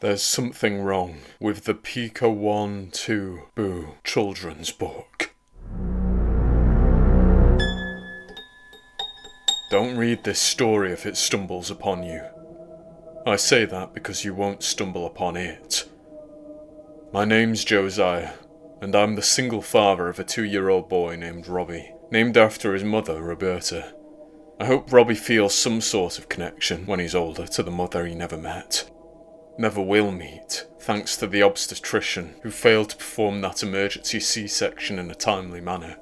There's something wrong with the Pika 1-2 Boo children's book. Don't read this story if it stumbles upon you. I say that because you won't stumble upon it. My name's Josiah, and I'm the single father of a 2-year-old boy named Robbie, named after his mother, Roberta. I hope Robbie feels some sort of connection when he's older to the mother he never met. Never will meet, thanks to the obstetrician who failed to perform that emergency C-section in a timely manner.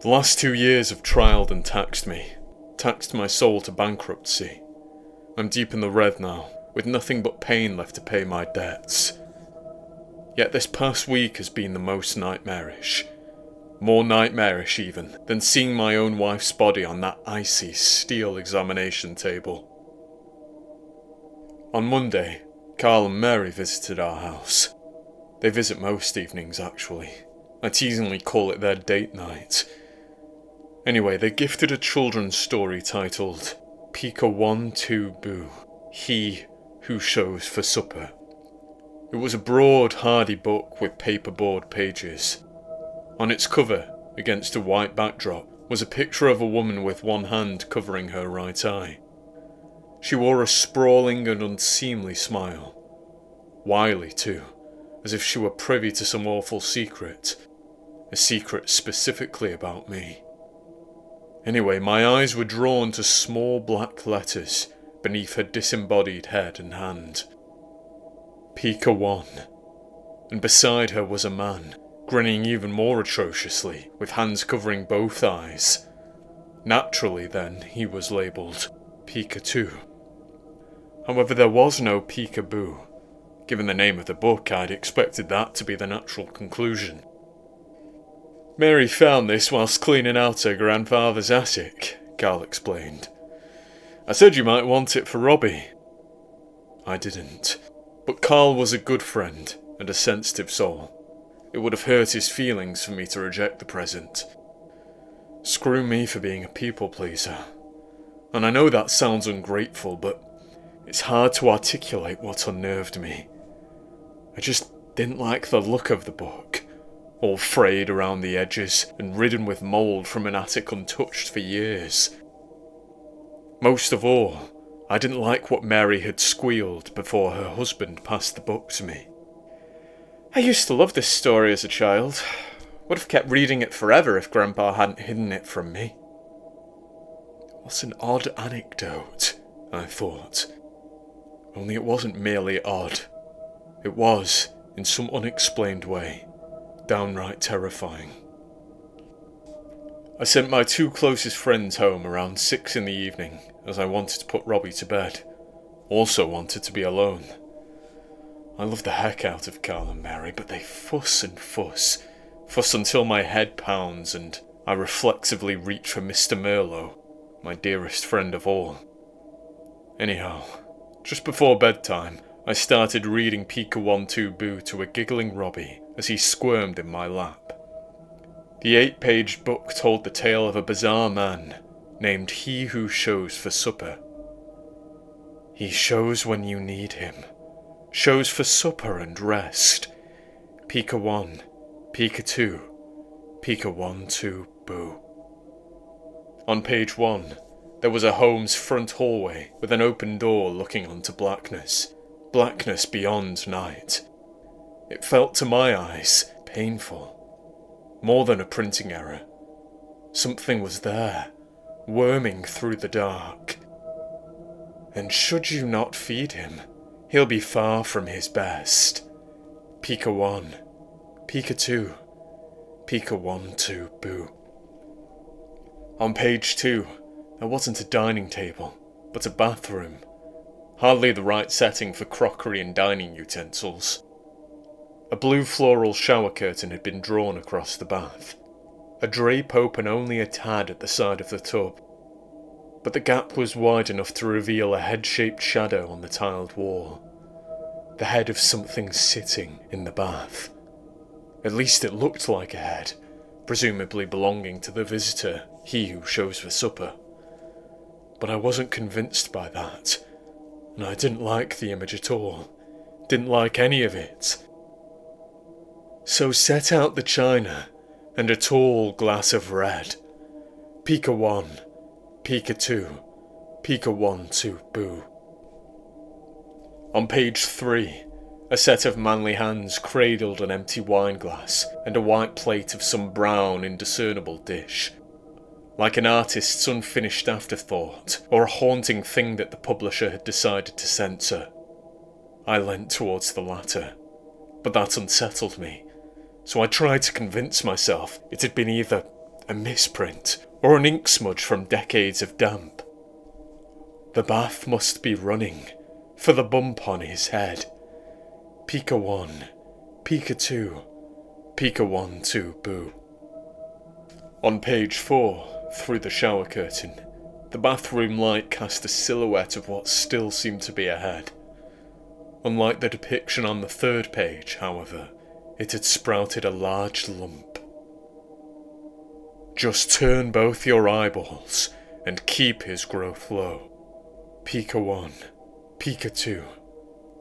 The last 2 years have trialed and taxed me, taxed my soul to bankruptcy. I'm deep in the red now, with nothing but pain left to pay my debts. Yet this past week has been the most nightmarish. More nightmarish even than seeing my own wife's body on that icy steel examination table. On Monday, Carl and Mary visited our house. They visit most evenings, actually. I teasingly call it their date night. Anyway, they gifted a children's story titled Pika 1-2 Boo, He Who Shows for Supper. It was a broad, hardy book with paperboard pages. On its cover, against a white backdrop, was a picture of a woman with one hand covering her right eye. She wore a sprawling and unseemly smile. Wily too, as if she were privy to some awful secret. A secret specifically about me. Anyway, my eyes were drawn to small black letters beneath her disembodied head and hand. Pika 1. And beside her was a man, grinning even more atrociously, with hands covering both eyes. Naturally then, he was labelled Pika 2. However, there was no Pika Boo. Given the name of the book, I'd expected that to be the natural conclusion. Mary found this whilst cleaning out her grandfather's attic, Carl explained. I said you might want it for Robbie. I didn't, but Carl was a good friend and a sensitive soul. It would have hurt his feelings for me to reject the present. Screw me for being a people pleaser. And I know that sounds ungrateful, but it's hard to articulate what unnerved me. I just didn't like the look of the book, all frayed around the edges and ridden with mould from an attic untouched for years. Most of all, I didn't like what Mary had squealed before her husband passed the book to me. I used to love this story as a child. Would have kept reading it forever if Grandpa hadn't hidden it from me. What an odd anecdote, I thought. Only it wasn't merely odd. It was, in some unexplained way, downright terrifying. I sent my 2 closest friends home around 6 in the evening, as I wanted to put Robbie to bed. Also wanted to be alone. I love the heck out of Carl and Mary, but they fuss and fuss. Fuss until my head pounds and I reflexively reach for Mr. Merlot, my dearest friend of all. Anyhow, just before bedtime, I started reading Pika 1-2 Boo to a giggling Robbie as he squirmed in my lap. The 8-page book told the tale of a bizarre man named He Who Shows for Supper. He shows when you need him, shows for supper and rest. Pika 1, Pika 2, Pika 1-2 Boo. On page 1, there was a home's front hallway with an open door looking onto blackness. Blackness beyond night. It felt to my eyes painful. More than a printing error. Something was there, worming through the dark. And should you not feed him, he'll be far from his best. Pika 1, Pika 2, Pika 1-2 Boo. On page 2, there wasn't a dining table, but a bathroom. Hardly the right setting for crockery and dining utensils. A blue floral shower curtain had been drawn across the bath. A drape open only a tad at the side of the tub. But the gap was wide enough to reveal a head-shaped shadow on the tiled wall. The head of something sitting in the bath. At least it looked like a head, presumably belonging to the visitor, he who shows for supper. But I wasn't convinced by that. and I didn't like the image at all. Didn't like any of it. So set out the china and a tall glass of red. Pika 1, Pika 2, Pika 1, 2, boo. On page 3, a set of manly hands cradled an empty wine glass and a white plate of some brown, indiscernible dish. Like an artist's unfinished afterthought, or a haunting thing that the publisher had decided to censor. I leant towards the latter, but that unsettled me, so I tried to convince myself it had been either a misprint or an ink smudge from decades of damp. The bath must be running, for the bump on his head. Pika 1, Pika 2, Pika 1, 2, boo. On page 4, through the shower curtain, the bathroom light cast a silhouette of what still seemed to be a head. Unlike the depiction on the 3rd page, however, it had sprouted a large lump. Just turn both your eyeballs and keep his growth low. Pika 1, Pika 2,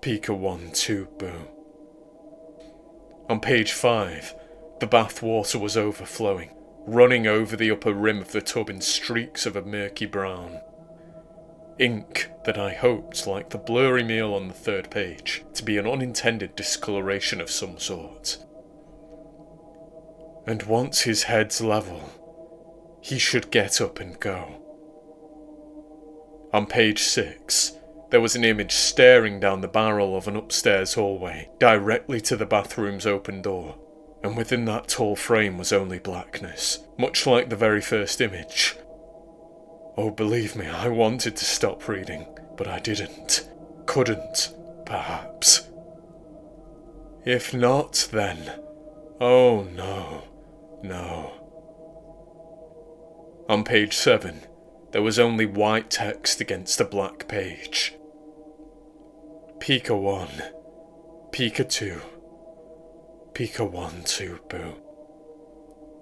Pika 1, 2, boo. On page 5, the bath water was overflowing, running over the upper rim of the tub in streaks of a murky brown. Ink that I hoped, like the blurry meal on the 3rd page, to be an unintended discoloration of some sort. And once his head's level, he should get up and go. On page 6, there was an image staring down the barrel of an upstairs hallway, directly to the bathroom's open door, and within that tall frame was only blackness, much like the very first image. Oh, believe me, I wanted to stop reading, but I didn't. Couldn't, perhaps. If not, then... oh no, no. On page 7, there was only white text against a black page. Pika 1, Pika 2, Pika 1, 2, boo.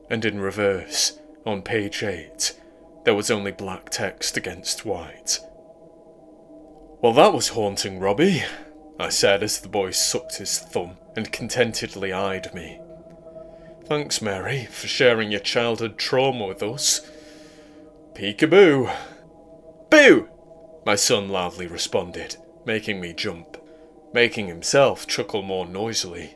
And in reverse, on page 8, there was only black text against white. Well, that was haunting, Robbie, I said as the boy sucked his thumb and contentedly eyed me. Thanks, Mary, for sharing your childhood trauma with us. Peekaboo. Boo! My son loudly responded, making me jump, making himself chuckle more noisily.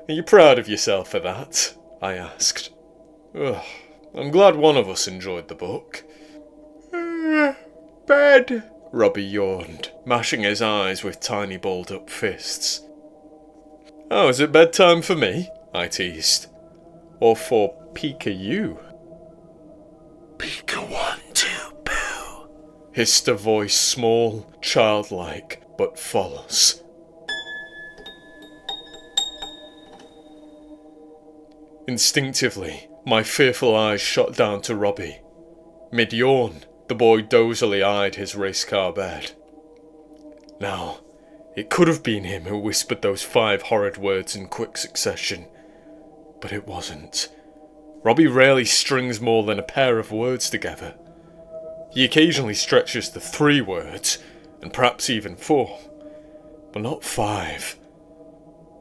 Are you proud of yourself for that? I asked. Ugh, I'm glad one of us enjoyed the book. Bed, Robbie yawned, mashing his eyes with tiny balled-up fists. Oh, is it bedtime for me? I teased. Or for Pika you? Pika 1, 2, boo, hissed a voice small, childlike, but false. Instinctively, my fearful eyes shot down to Robbie. Mid-yawn, the boy dozily eyed his race car bed. Now, it could have been him who whispered those 5 horrid words in quick succession, but it wasn't. Robbie rarely strings more than a pair of words together. He occasionally stretches to 3 words, and perhaps even 4, but not 5.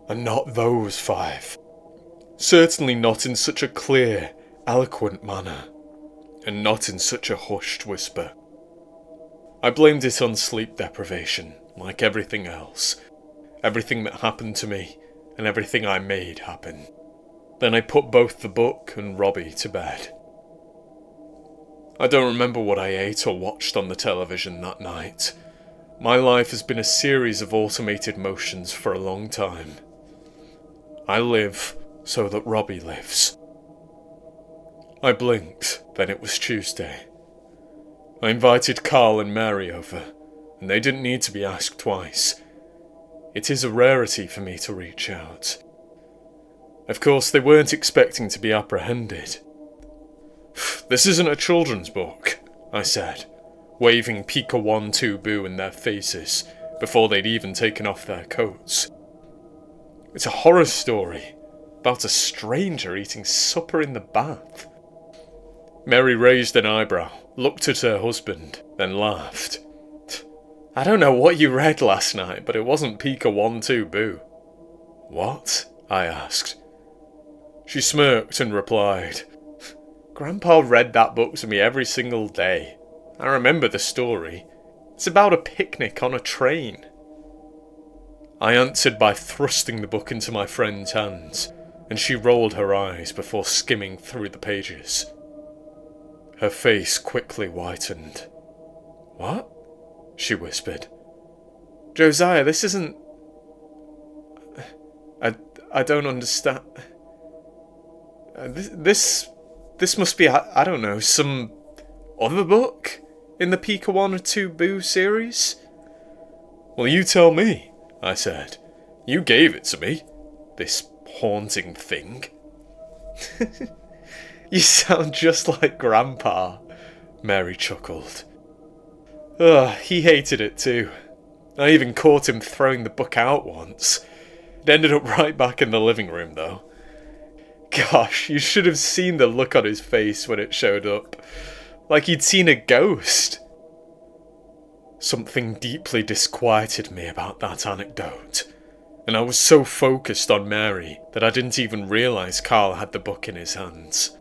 And not those 5. Certainly not in such a clear, eloquent manner, and not in such a hushed whisper. I blamed it on sleep deprivation, like everything else. Everything that happened to me, and everything I made happen. Then I put both the book and Robbie to bed. I don't remember what I ate or watched on the television that night. My life has been a series of automated motions for a long time. I live so that Robbie lives. I blinked, then it was Tuesday. I invited Carl and Mary over, and they didn't need to be asked twice. It is a rarity for me to reach out. Of course, they weren't expecting to be apprehended. This isn't a children's book, I said, waving Pika 1, 2, boo in their faces before they'd even taken off their coats. It's a horror story about a stranger eating supper in the bath. Mary raised an eyebrow, looked at her husband, then laughed. I don't know what you read last night, but it wasn't Pika 1-2 Boo. What? I asked. She smirked and replied, Grandpa read that book to me every single day. I remember the story. It's about a picnic on a train. I answered by thrusting the book into my friend's hands, and she rolled her eyes before skimming through the pages. Her face quickly whitened. What? She whispered. Josiah, this isn't... I don't understand. This must be, I don't know, some other book in the Pika 1 or 2 Boo series? Well, you tell me, I said. You gave it to me, this haunting thing. You sound just like Grandpa, Mary chuckled. Ugh, he hated it too. I even caught him throwing the book out once. It ended up right back in the living room though. Gosh, you should have seen the look on his face when it showed up. Like he'd seen a ghost. Something deeply disquieted me about that anecdote, and I was so focused on Mary that I didn't even realise Carl had the book in his hands.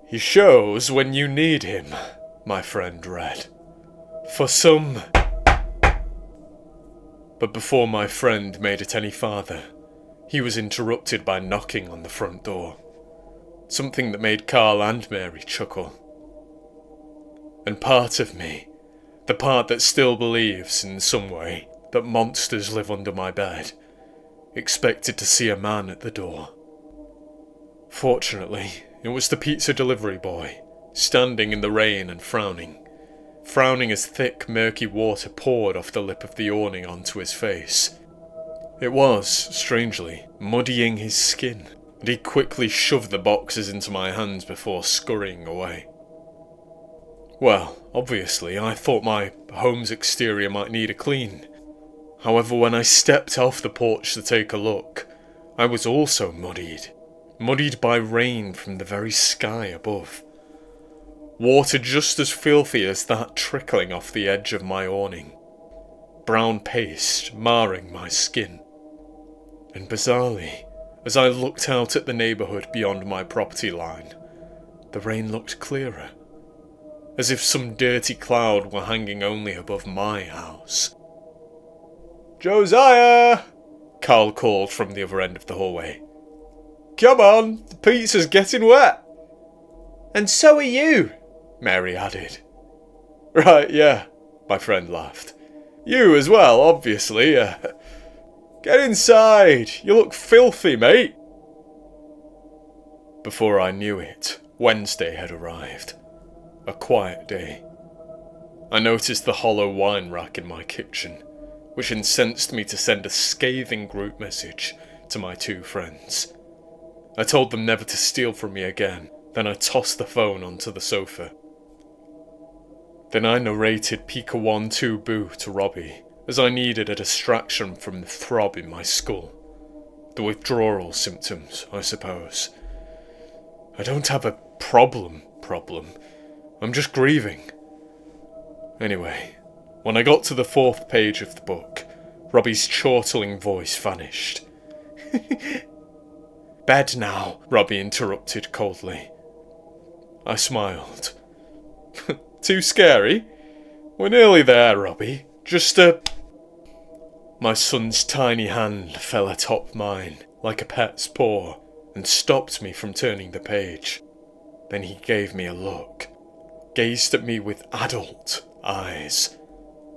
He shows when you need him, my friend read. For some... But before my friend made it any farther, he was interrupted by knocking on the front door. Something that made Carl and Mary chuckle. And part of me, the part that still believes, in some way, that monsters live under my bed, expected to see a man at the door. Fortunately, it was the pizza delivery boy, standing in the rain and frowning as thick, murky water poured off the lip of the awning onto his face. It was, strangely, muddying his skin, and he quickly shoved the boxes into my hands before scurrying away. Well, obviously, I thought my home's exterior might need a clean. However, when I stepped off the porch to take a look, I was also muddied by rain from the very sky above. Water just as filthy as that trickling off the edge of my awning. Brown paste marring my skin. And bizarrely, as I looked out at the neighbourhood beyond my property line, the rain looked clearer, as if some dirty cloud were hanging only above my house. Josiah! Carl called from the other end of the hallway. Come on, the pizza's getting wet. And so are you, Mary added. Right, yeah, my friend laughed. You as well, obviously. Get inside, you look filthy, mate. Before I knew it, Wednesday had arrived. A quiet day. I noticed the hollow wine rack in my kitchen, which incensed me to send a scathing group message to my two friends. I told them never to steal from me again, then I tossed the phone onto the sofa. Then I narrated Pika 1-2 Boo to Robbie, as I needed a distraction from the throb in my skull. The withdrawal symptoms, I suppose. I don't have a problem. I'm just grieving. Anyway, when I got to the 4th page of the book, Robbie's chortling voice vanished. Bed now, Robbie interrupted coldly. I smiled. Too scary? We're nearly there, Robbie. Just My son's tiny hand fell atop mine, like a pet's paw, and stopped me from turning the page. Then he gave me a look, gazed at me with adult eyes.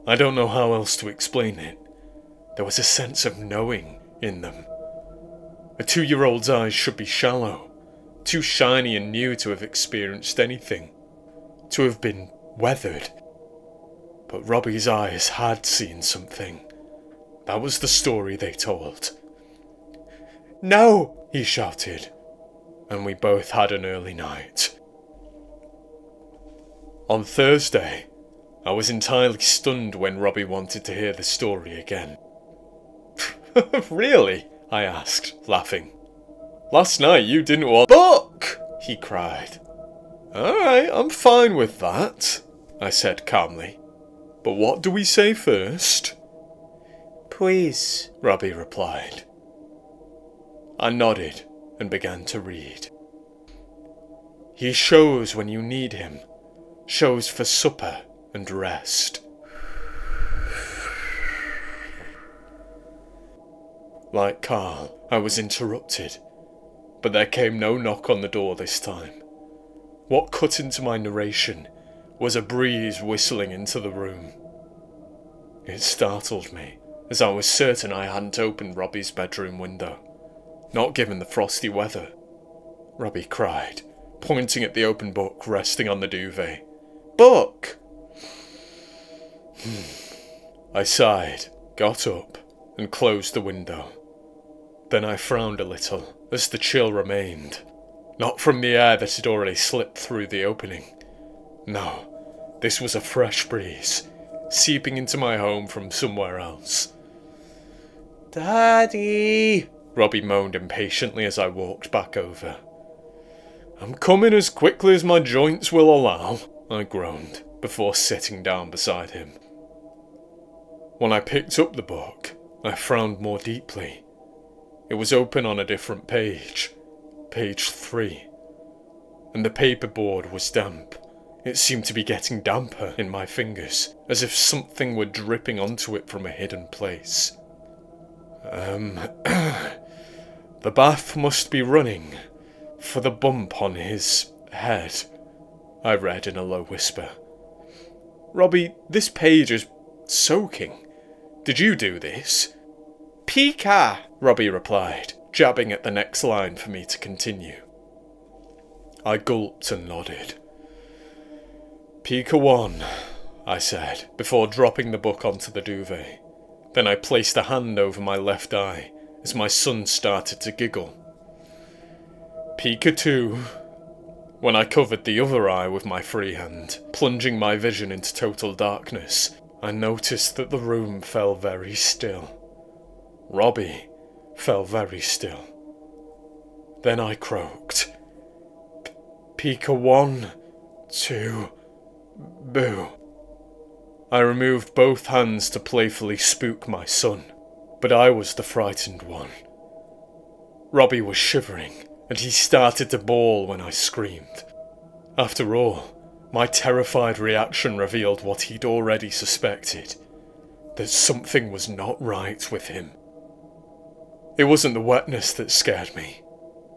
I don't know how else to explain it. There was a sense of knowing in them. A 2-year-old's eyes should be shallow, too shiny and new to have experienced anything, to have been weathered. But Robbie's eyes had seen something. That was the story they told. No, he shouted, and we both had an early night. On Thursday, I was entirely stunned when Robbie wanted to hear the story again. Really? I asked, laughing. Last night you didn't want book, he cried. Alright, I'm fine with that, I said calmly. But what do we say first? Please, Robbie replied. I nodded and began to read. He shows when you need him, shows for supper and rest. Like Carl, I was interrupted, but there came no knock on the door this time. What cut into my narration was a breeze whistling into the room. It startled me, as I was certain I hadn't opened Robbie's bedroom window, not given the frosty weather. Robbie cried, pointing at the open book resting on the duvet. Book! I sighed, got up, and closed the window. Then I frowned a little, as the chill remained. Not from the air that had already slipped through the opening. No, this was a fresh breeze, seeping into my home from somewhere else. Daddy! Robbie moaned impatiently as I walked back over. I'm coming as quickly as my joints will allow, I groaned, before sitting down beside him. When I picked up the book, I frowned more deeply. It was open on a different page, page 3, and the paperboard was damp. It seemed to be getting damper in my fingers, as if something were dripping onto it from a hidden place. The bath must be running, for the bump on his head, I read in a low whisper. Robbie, this page is soaking. Did you do this? Pika! Robbie replied, jabbing at the next line for me to continue. I gulped and nodded. Pika 1, I said, before dropping the book onto the duvet. Then I placed a hand over my left eye, as my son started to giggle. Pika 2, when I covered the other eye with my free hand, plunging my vision into total darkness, I noticed that the room fell very still. Robbie fell very still. Then I croaked. Pika 1, 2, boo. I removed both hands to playfully spook my son, but I was the frightened one. Robbie was shivering, and he started to bawl when I screamed. After all, my terrified reaction revealed what he'd already suspected, that something was not right with him. It wasn't the wetness that scared me,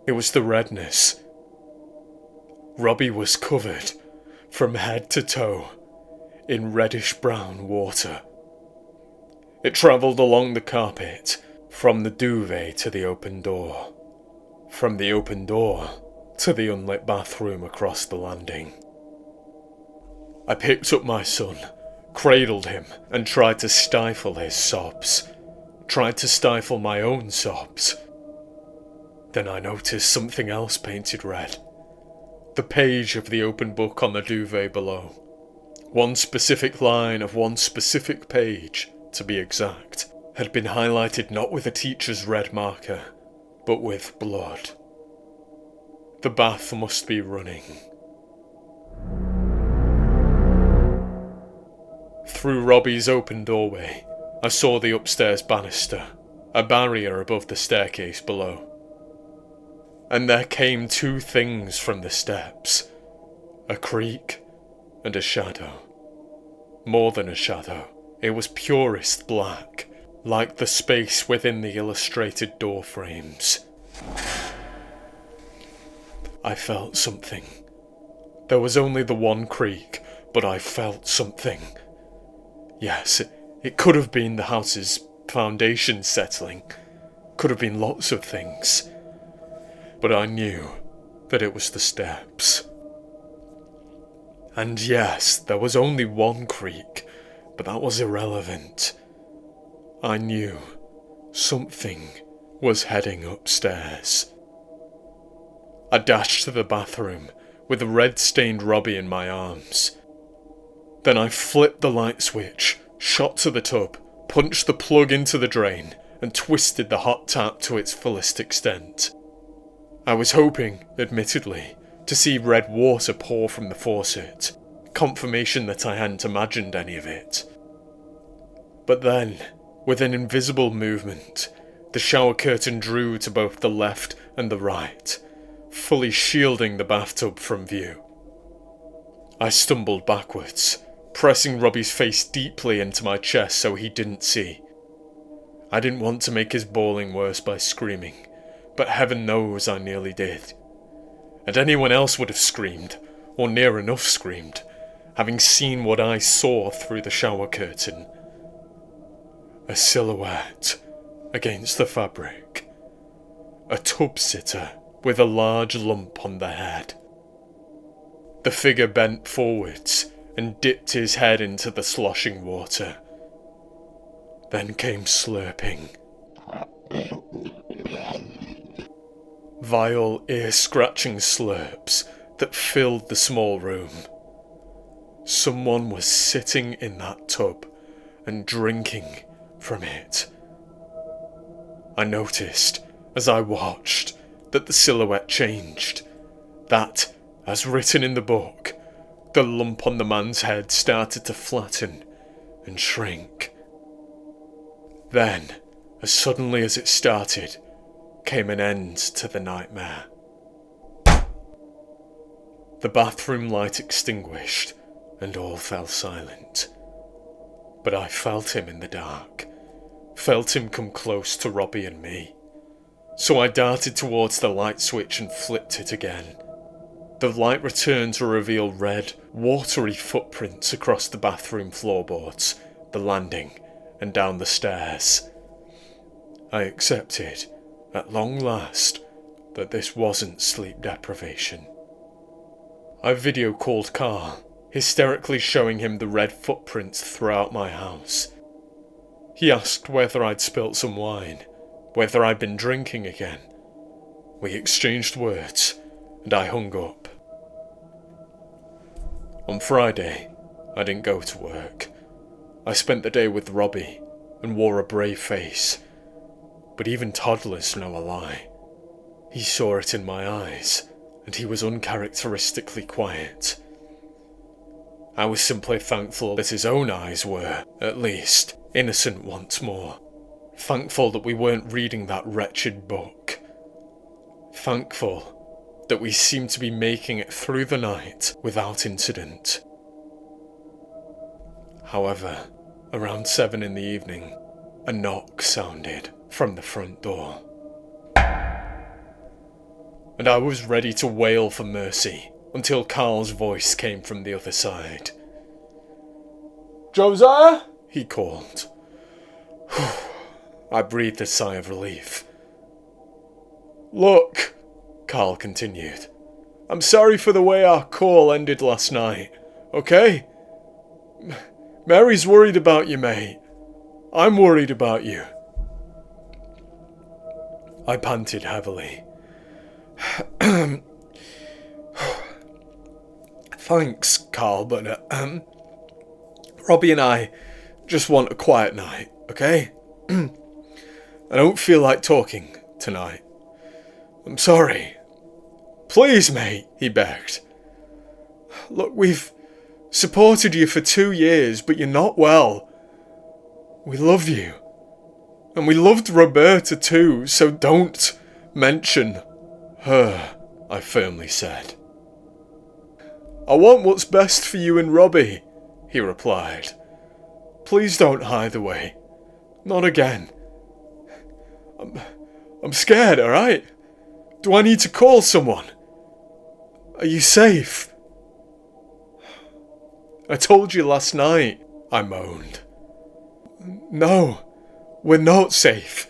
it was the redness. Robbie was covered, from head to toe, in reddish-brown water. It travelled along the carpet, from the duvet to the open door, from the open door to the unlit bathroom across the landing. I picked up my son, cradled him, and tried to stifle his sobs. Tried to stifle my own sobs. Then I noticed something else painted red. The page of the open book on the duvet below. One specific line of one specific page, to be exact, had been highlighted not with a teacher's red marker, but with blood. The bath must be running. Through Robbie's open doorway, I saw the upstairs banister, a barrier above the staircase below. And there came two things from the steps, a creak and a shadow. More than a shadow, it was purest black, like the space within the illustrated door frames. I felt something. There was only the one creak, but I felt something. Yes, it could have been the house's foundation settling, could have been lots of things. But I knew that it was the steps. And yes, there was only one creak, but that was irrelevant. I knew something was heading upstairs. I dashed to the bathroom, with the red-stained Robbie in my arms. Then I flipped the light switch, shot to the tub, punched the plug into the drain, and twisted the hot tap to its fullest extent. I was hoping, admittedly, to see red water pour from the faucet, confirmation that I hadn't imagined any of it. But then, with an invisible movement, the shower curtain drew to both the left and the right, fully shielding the bathtub from view. I stumbled backwards, pressing Robbie's face deeply into my chest so he didn't see. I didn't want to make his bawling worse by screaming, but heaven knows I nearly did. And anyone else would have screamed, or near enough screamed, having seen what I saw through the shower curtain. A silhouette against the fabric. A tub sitter with a large lump on the head. The figure bent forwards and dipped his head into the sloshing water. Then came slurping. Vile, ear-scratching slurps that filled the small room. Someone was sitting in that tub and drinking from it. I noticed, as I watched, that the silhouette changed. That, as written in the book, the lump on the man's head started to flatten and shrink. Then, as suddenly as it started, came an end to the nightmare. The bathroom light extinguished, and all fell silent. But I felt him in the dark, felt him come close to Robbie and me. So I darted towards the light switch and flipped it again. The light returned to reveal red, watery footprints across the bathroom floorboards, the landing, and down the stairs. I accepted, at long last, that this wasn't sleep deprivation. I video called Carl, hysterically showing him the red footprints throughout my house. He asked whether I'd spilt some wine, whether I'd been drinking again. We exchanged words, and I hung up. On Friday, I didn't go to work. I spent the day with Robbie and wore a brave face. But even toddlers know a lie. He saw it in my eyes, and he was uncharacteristically quiet. I was simply thankful that his own eyes were, at least, innocent once more. Thankful that we weren't reading that wretched book. Thankful that we seemed to be making it through the night without incident. However, around 7 in the evening, a knock sounded from the front door. And I was ready to wail for mercy until Carl's voice came from the other side. "Josiah?" he called. I breathed a sigh of relief. "Look," Carl continued, "I'm sorry for the way our call ended last night, okay? Mary's worried about you, mate. I'm worried about you." I panted heavily. "Thanks, Carl, but Robbie and I just want a quiet night, okay? I don't feel like talking tonight. I'm sorry. Please, mate," he begged. "Look, we've supported you for 2 years, but you're not well. We love you. And we loved Roberta too, so don't mention her," I firmly said. "I want what's best for you and Robbie," he replied. "Please don't hide away. Not again. I'm scared, alright? Do I need to call someone? Are you safe?" "I told you last night," I moaned. "No, we're not safe.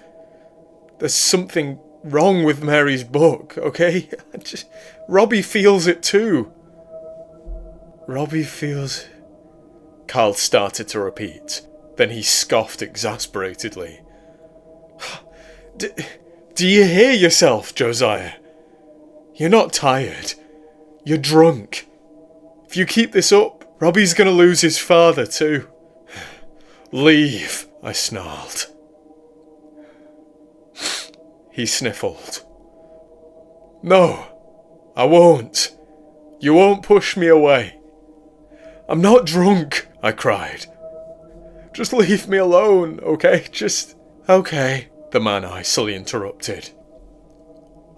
There's something wrong with Mary's book, okay? Robbie feels it too." "Robbie feels..." Carl started to repeat. Then he scoffed exasperatedly. Do you hear yourself, Josiah? You're not tired. You're drunk. If you keep this up, Robbie's gonna lose his father too." "Leave," I snarled. He sniffled. "No, I won't. You won't push me away." "I'm not drunk," I cried. Just leave me alone, okay? Just... Okay, the man icily interrupted.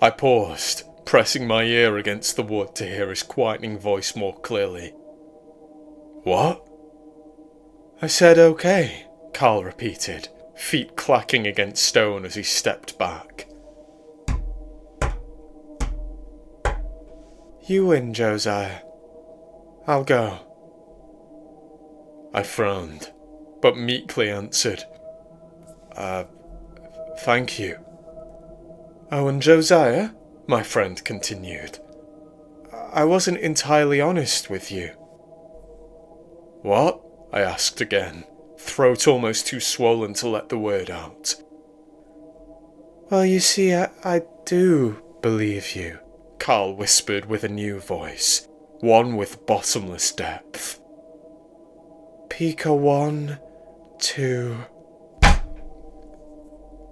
I paused, pressing my ear against the wood to hear his quietening voice more clearly. What? I said okay, Carl repeated, feet clacking against stone as he stepped back. You win, Josiah. I'll go. I frowned, but meekly answered, thank you. Oh, and Josiah, my friend continued, I wasn't entirely honest with you. What? I asked again, throat almost too swollen to let the word out. Well, you see, I do believe you, Carl whispered with a new voice, one with bottomless depth. Pika 1, 2...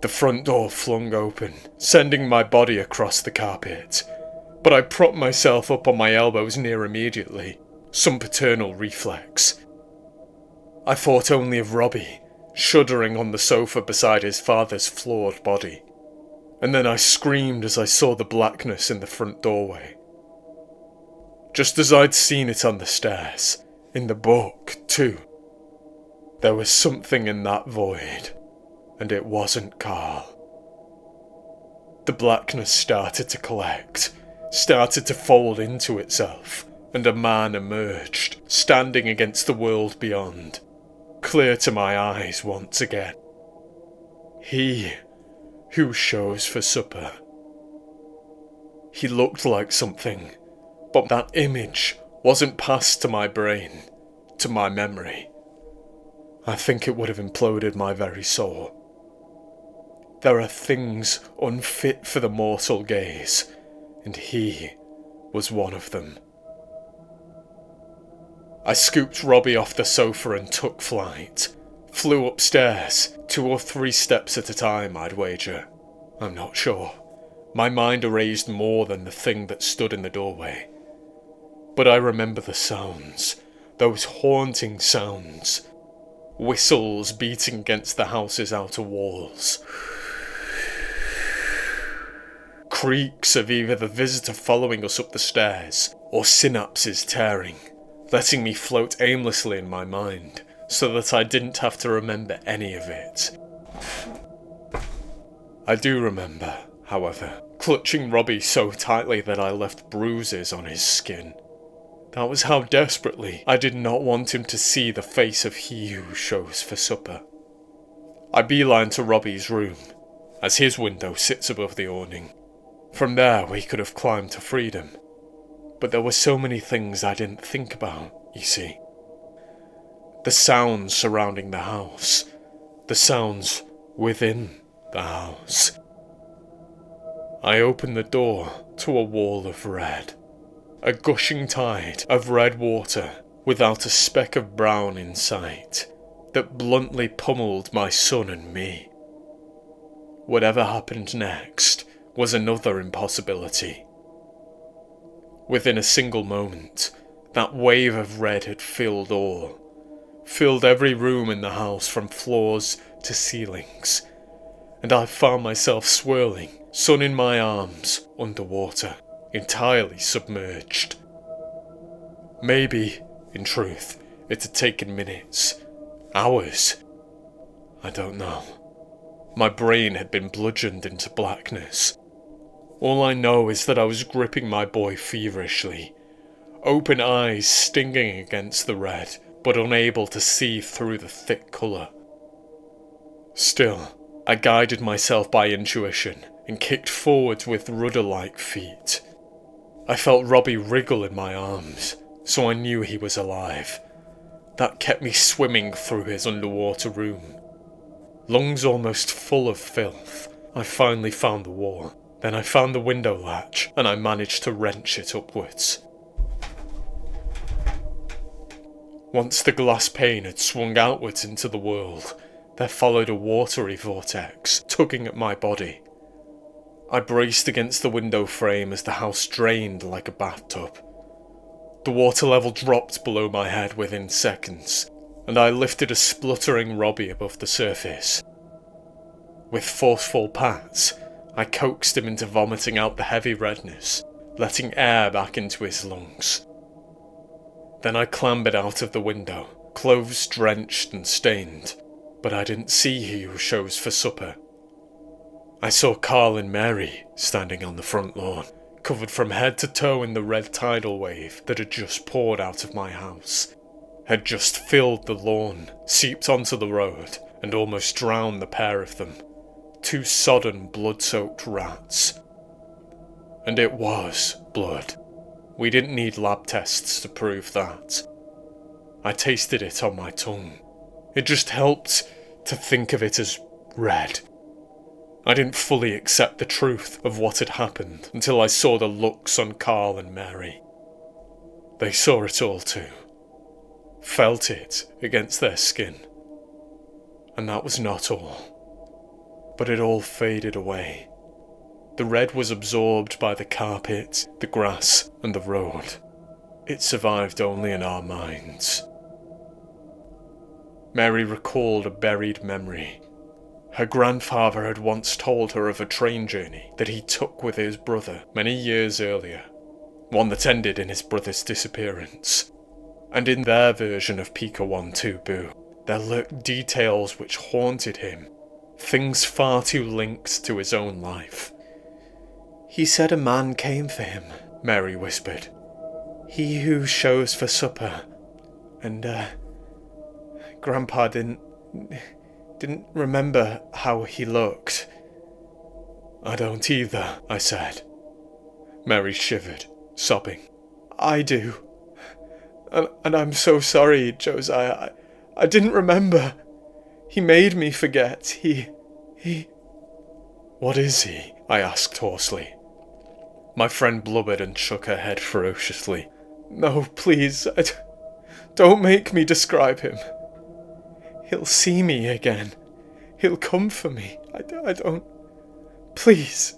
The front door flung open, sending my body across the carpet, but I propped myself up on my elbows near immediately, some paternal reflex. I thought only of Robbie, shuddering on the sofa beside his father's flawed body, and then I screamed as I saw the blackness in the front doorway. Just as I'd seen it on the stairs, in the book, too. There was something in that void. And it wasn't Carl. The blackness started to collect, started to fold into itself, and a man emerged, standing against the world beyond, clear to my eyes once again. He who shows for supper. He looked like something, but that image wasn't passed to my brain, to my memory. I think it would have imploded my very soul. There are things unfit for the mortal gaze, and he was one of them. I scooped Robbie off the sofa and took flight. Flew upstairs, 2 or 3 steps at a time, I'd wager. I'm not sure. My mind erased more than the thing that stood in the doorway. But I remember the sounds, those haunting sounds. Whistles beating against the house's outer walls. Creaks of either the visitor following us up the stairs, or synapses tearing, letting me float aimlessly in my mind, so that I didn't have to remember any of it. I do remember, however, clutching Robbie so tightly that I left bruises on his skin. That was how desperately I did not want him to see the face of he who shows for supper. I beelined to Robbie's room, as his window sits above the awning. From there we could have climbed to freedom. But there were so many things I didn't think about, you see. The sounds surrounding the house. The sounds within the house. I opened the door to a wall of red. A gushing tide of red water without a speck of brown in sight that bluntly pummeled my son and me. Whatever happened next was another impossibility. Within a single moment, that wave of red had filled every room in the house from floors to ceilings, and I found myself swirling, son in my arms, underwater, entirely submerged. Maybe, in truth, it had taken minutes, hours. I don't know. My brain had been bludgeoned into blackness. All I know is that I was gripping my boy feverishly, open eyes stinging against the red, but unable to see through the thick colour. Still, I guided myself by intuition and kicked forwards with rudder-like feet. I felt Robbie wriggle in my arms, so I knew he was alive. That kept me swimming through his underwater room. Lungs almost full of filth, I finally found the wall. Then I found the window latch, and I managed to wrench it upwards. Once the glass pane had swung outwards into the world, there followed a watery vortex, tugging at my body. I braced against the window frame as the house drained like a bathtub. The water level dropped below my head within seconds, and I lifted a spluttering Robbie above the surface. With forceful pats, I coaxed him into vomiting out the heavy redness, letting air back into his lungs. Then I clambered out of the window, clothes drenched and stained, but I didn't see he who shows for supper. I saw Carl and Mary standing on the front lawn, covered from head to toe in the red tidal wave that had just poured out of my house, had just filled the lawn, seeped onto the road, and almost drowned the pair of them, two sodden, blood-soaked rats. And it was blood. We didn't need lab tests to prove that. I tasted it on my tongue. It just helped to think of it as red. I didn't fully accept the truth of what had happened until I saw the looks on Carl and Mary. They saw it all too. Felt it against their skin. And that was not all. But it all faded away. The red was absorbed by the carpet, the grass, and the road. It survived only in our minds. Mary recalled a buried memory. Her grandfather had once told her of a train journey that he took with his brother many years earlier, one that ended in his brother's disappearance. And in their version of Pika 1-2 Boo, there lurked details which haunted him, things far too linked to his own life. He said a man came for him, Mary whispered. He who shows for supper. And, Grandpa didn't remember how he looked. I don't either, I said. Mary shivered, sobbing. I do. And I'm so sorry, Josiah. I didn't remember. He made me forget. He... What is he? I asked hoarsely. My friend blubbered and shook her head ferociously. No, please, don't make me describe him. He'll see me again. He'll come for me. I don't... Please.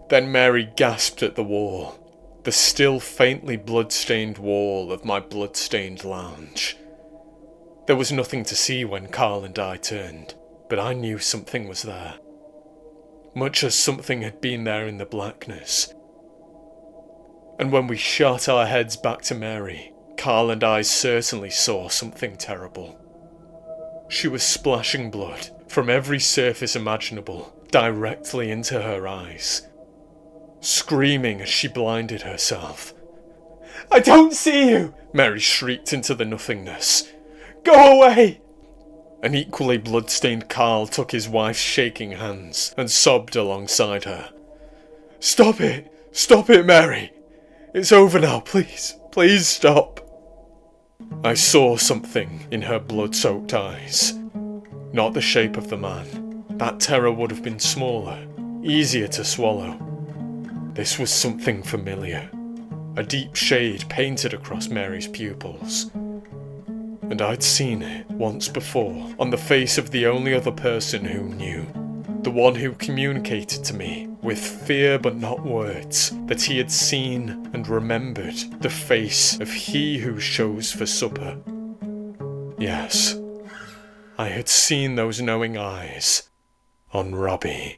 Then Mary gasped at the wall. The still faintly blood-stained wall of my blood-stained lounge. There was nothing to see when Carl and I turned, but I knew something was there. Much as something had been there in the blackness. And when we shot our heads back to Mary, Carl and I certainly saw something terrible. She was splashing blood from every surface imaginable directly into her eyes, screaming as she blinded herself. I don't see you! Mary shrieked into the nothingness. Go away! An equally blood-stained Carl took his wife's shaking hands and sobbed alongside her. Stop it! Stop it, Mary! It's over now, please. Please stop. I saw something in her blood-soaked eyes. Not the shape of the man. That terror would have been smaller, easier to swallow. This was something familiar. A deep shade painted across Mary's pupils. And I'd seen it once before on the face of the only other person who knew. The one who communicated to me, with fear but not words, that he had seen and remembered the face of he who shows for supper. Yes, I had seen those knowing eyes on Robbie.